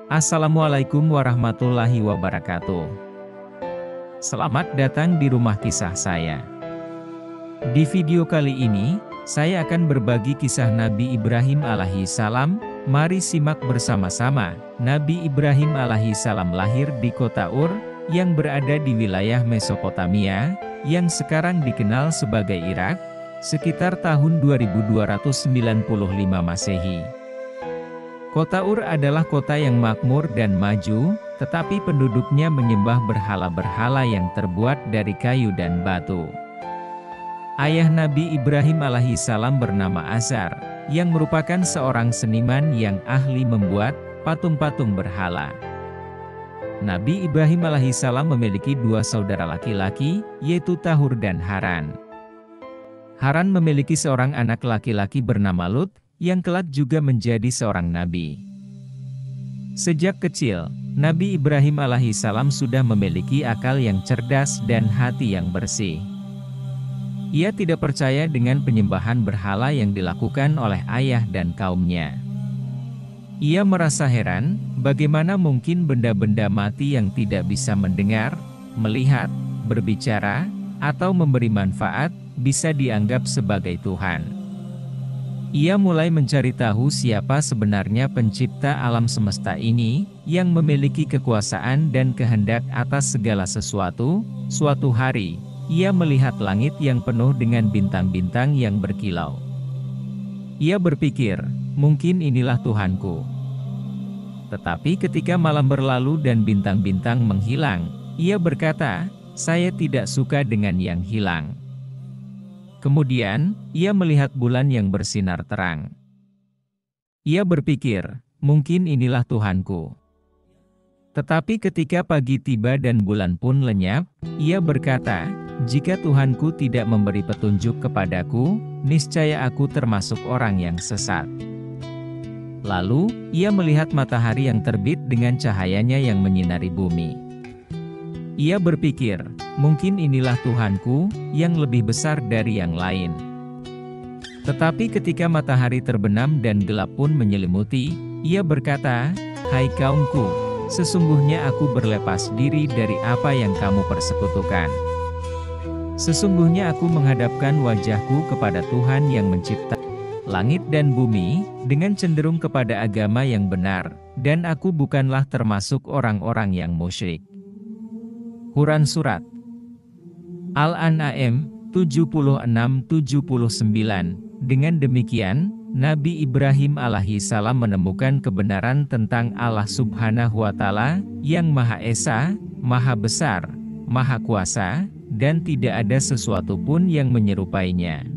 Assalamualaikum warahmatullahi wabarakatuh. Selamat datang di rumah kisah saya. Di video kali ini, saya akan berbagi kisah Nabi Ibrahim alaihi salam. Mari simak bersama-sama. Nabi Ibrahim alaihi salam lahir di kota Ur, yang berada di wilayah Mesopotamia, yang sekarang dikenal sebagai Irak, sekitar tahun 2295 Masehi. Kota Ur adalah kota yang makmur dan maju, tetapi penduduknya menyembah berhala-berhala yang terbuat dari kayu dan batu. Ayah Nabi Ibrahim alaihi salam bernama Azar, yang merupakan seorang seniman yang ahli membuat patung-patung berhala. Nabi Ibrahim alaihi salam memiliki dua saudara laki-laki, yaitu Tahur dan Haran. Haran memiliki seorang anak laki-laki bernama Lut, yang kelak juga menjadi seorang nabi. Sejak kecil, Nabi Ibrahim alaihi salam sudah memiliki akal yang cerdas dan hati yang bersih. Ia tidak percaya dengan penyembahan berhala yang dilakukan oleh ayah dan kaumnya. Ia merasa heran, bagaimana mungkin benda-benda mati yang tidak bisa mendengar, melihat, berbicara, atau memberi manfaat, bisa dianggap sebagai Tuhan. Ia mulai mencari tahu siapa sebenarnya pencipta alam semesta ini, yang memiliki kekuasaan dan kehendak atas segala sesuatu. Suatu hari, ia melihat langit yang penuh dengan bintang-bintang yang berkilau. Ia berpikir, mungkin inilah Tuhanku. Tetapi ketika malam berlalu dan bintang-bintang menghilang, ia berkata, saya tidak suka dengan yang hilang. Kemudian, ia melihat bulan yang bersinar terang. Ia berpikir, mungkin inilah Tuhanku. Tetapi ketika pagi tiba dan bulan pun lenyap, ia berkata, jika Tuhanku tidak memberi petunjuk kepadaku, niscaya aku termasuk orang yang sesat. Lalu, ia melihat matahari yang terbit dengan cahayanya yang menyinari bumi. Ia berpikir, mungkin inilah Tuhanku, yang lebih besar dari yang lain. Tetapi ketika matahari terbenam dan gelap pun menyelimuti, ia berkata, hai kaumku, sesungguhnya aku berlepas diri dari apa yang kamu persekutukan. Sesungguhnya aku menghadapkan wajahku kepada Tuhan yang mencipta langit dan bumi, dengan cenderung kepada agama yang benar, dan aku bukanlah termasuk orang-orang yang musyrik. Quran Surat Al-An'am 76-79. Dengan demikian, Nabi Ibrahim alaihi salam menemukan kebenaran tentang Allah Subhanahu wa Ta'ala, yang Maha Esa, Maha Besar, Maha Kuasa, dan tidak ada sesuatu pun yang menyerupainya.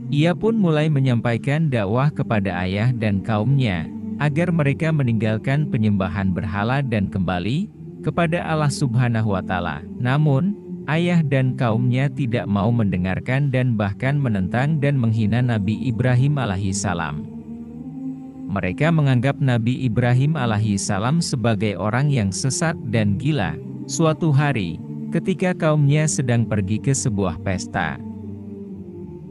Ia pun mulai menyampaikan dakwah kepada ayah dan kaumnya, agar mereka meninggalkan penyembahan berhala dan kembali kepada Allah Subhanahu wa Ta'ala. Namun, ayah dan kaumnya tidak mau mendengarkan dan bahkan menentang dan menghina Nabi Ibrahim alaihi salam. Mereka menganggap Nabi Ibrahim alaihi salam sebagai orang yang sesat dan gila. Suatu hari, ketika kaumnya sedang pergi ke sebuah pesta,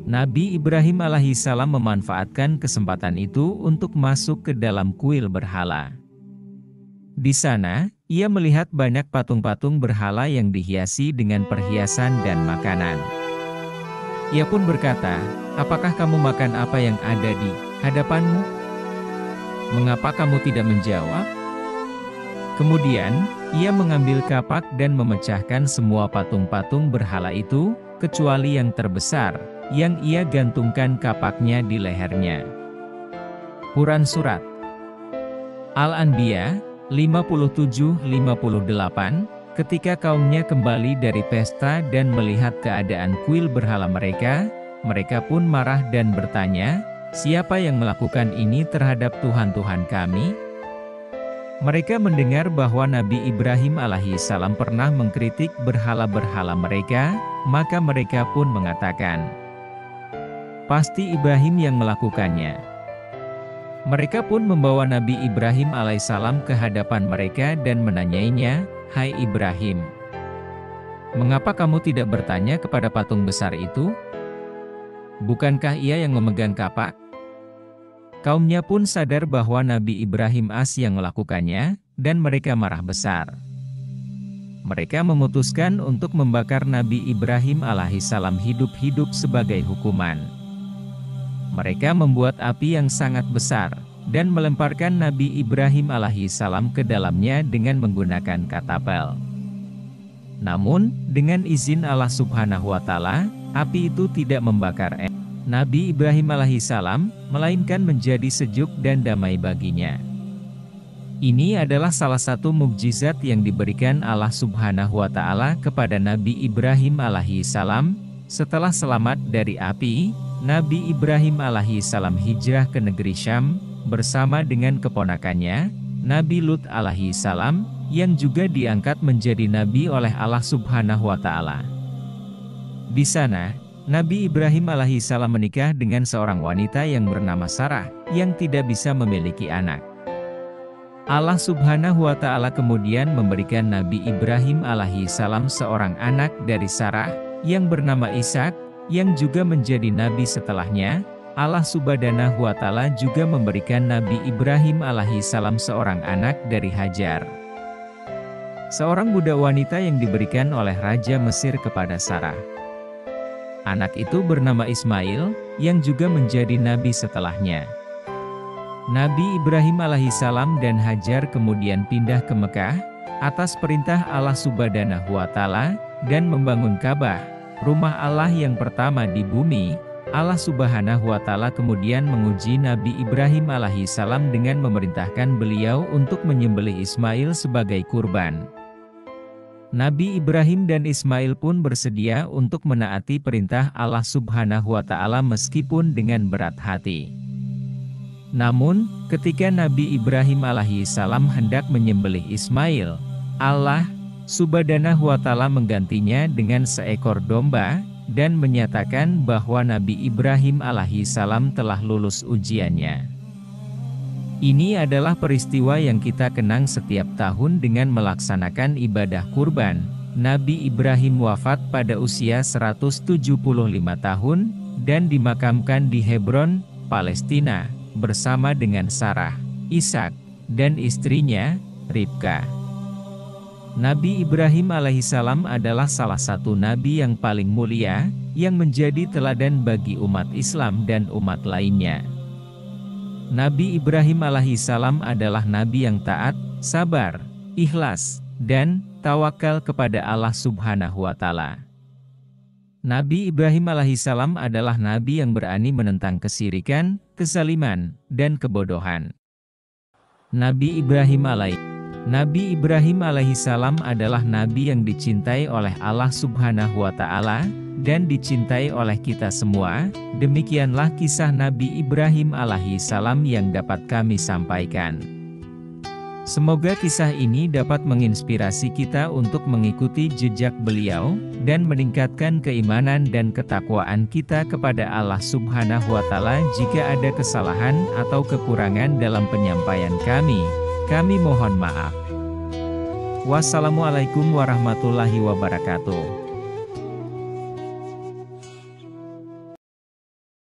Nabi Ibrahim alaihi salam memanfaatkan kesempatan itu untuk masuk ke dalam kuil berhala. Di sana, ia melihat banyak patung-patung berhala yang dihiasi dengan perhiasan dan makanan. Ia pun berkata, apakah kamu makan apa yang ada di hadapanmu? Mengapa kamu tidak menjawab? Kemudian, ia mengambil kapak dan memecahkan semua patung-patung berhala itu, kecuali yang terbesar, yang ia gantungkan kapaknya di lehernya. Quran Surat Al-Anbiya 57-58. Ketika kaumnya kembali dari pesta dan melihat keadaan kuil berhala mereka, mereka pun marah dan bertanya, siapa yang melakukan ini terhadap Tuhan-Tuhan kami? Mereka mendengar bahwa Nabi Ibrahim alaihi salam pernah mengkritik berhala-berhala mereka, maka mereka pun mengatakan, pasti Ibrahim yang melakukannya. Mereka pun membawa Nabi Ibrahim alaihissalam ke hadapan mereka dan menanyainya, hai Ibrahim, mengapa kamu tidak bertanya kepada patung besar itu? Bukankah ia yang memegang kapak? Kaumnya pun sadar bahwa Nabi Ibrahim yang melakukannya, dan mereka marah besar. Mereka memutuskan untuk membakar Nabi Ibrahim alaihissalam hidup-hidup sebagai hukuman. Mereka membuat api yang sangat besar, dan melemparkan Nabi Ibrahim alaihissalam ke dalamnya dengan menggunakan katapel. Namun, dengan izin Allah Subhanahu wa Ta'ala, api itu tidak membakar Nabi Ibrahim alaihissalam, melainkan menjadi sejuk dan damai baginya. Ini adalah salah satu mukjizat yang diberikan Allah Subhanahu wa Ta'ala kepada Nabi Ibrahim alaihissalam. Setelah selamat dari api, Nabi Ibrahim alaihissalam hijrah ke negeri Syam bersama dengan keponakannya, Nabi Lut alaihissalam, yang juga diangkat menjadi nabi oleh Allah Subhanahu wa Ta'ala. Di sana, Nabi Ibrahim alaihissalam menikah dengan seorang wanita yang bernama Sarah, yang tidak bisa memiliki anak. Allah Subhanahu wa Ta'ala kemudian memberikan Nabi Ibrahim alaihissalam seorang anak dari Sarah, yang bernama Ishak, yang juga menjadi nabi setelahnya. Allah Subhanahu wa Ta'ala juga memberikan Nabi Ibrahim alaihissalam seorang anak dari Hajar, seorang budak wanita yang diberikan oleh Raja Mesir kepada Sarah. Anak itu bernama Ismail, yang juga menjadi nabi setelahnya. Nabi Ibrahim alaihissalam dan Hajar kemudian pindah ke Mekah, atas perintah Allah Subhanahu wa Ta'ala, dan membangun Ka'bah, rumah Allah yang pertama di bumi. Allah Subhanahu wa Ta'ala kemudian menguji Nabi Ibrahim alaihissalam dengan memerintahkan beliau untuk menyembelih Ismail sebagai kurban. Nabi Ibrahim dan Ismail pun bersedia untuk menaati perintah Allah Subhanahu wa Ta'ala meskipun dengan berat hati. Namun, ketika Nabi Ibrahim alaihissalam hendak menyembelih Ismail, Allah Subhanahu wa Ta'ala menggantinya dengan seekor domba, dan menyatakan bahwa Nabi Ibrahim alaihissalam telah lulus ujiannya. Ini adalah peristiwa yang kita kenang setiap tahun dengan melaksanakan ibadah kurban. Nabi Ibrahim wafat pada usia 175 tahun, dan dimakamkan di Hebron, Palestina, bersama dengan Sarah, Ishak, dan istrinya, Ribka. Nabi Ibrahim alaihissalam adalah salah satu nabi yang paling mulia, yang menjadi teladan bagi umat Islam dan umat lainnya. Nabi Ibrahim alaihissalam adalah nabi yang taat, sabar, ikhlas, dan tawakal kepada Allah Subhanahu wa Ta'ala. Nabi Ibrahim alaihissalam adalah nabi yang berani menentang kesyirikan, kezaliman, dan kebodohan. Nabi Ibrahim alaihissalam adalah nabi yang dicintai oleh Allah Subhanahu wa Ta'ala, dan dicintai oleh kita semua. Demikianlah kisah Nabi Ibrahim alaihissalam yang dapat kami sampaikan. Semoga kisah ini dapat menginspirasi kita untuk mengikuti jejak beliau, dan meningkatkan keimanan dan ketakwaan kita kepada Allah Subhanahu wa Ta'ala. Jika ada kesalahan atau kekurangan dalam penyampaian kami mohon maaf. Wassalamualaikum warahmatullahi wabarakatuh.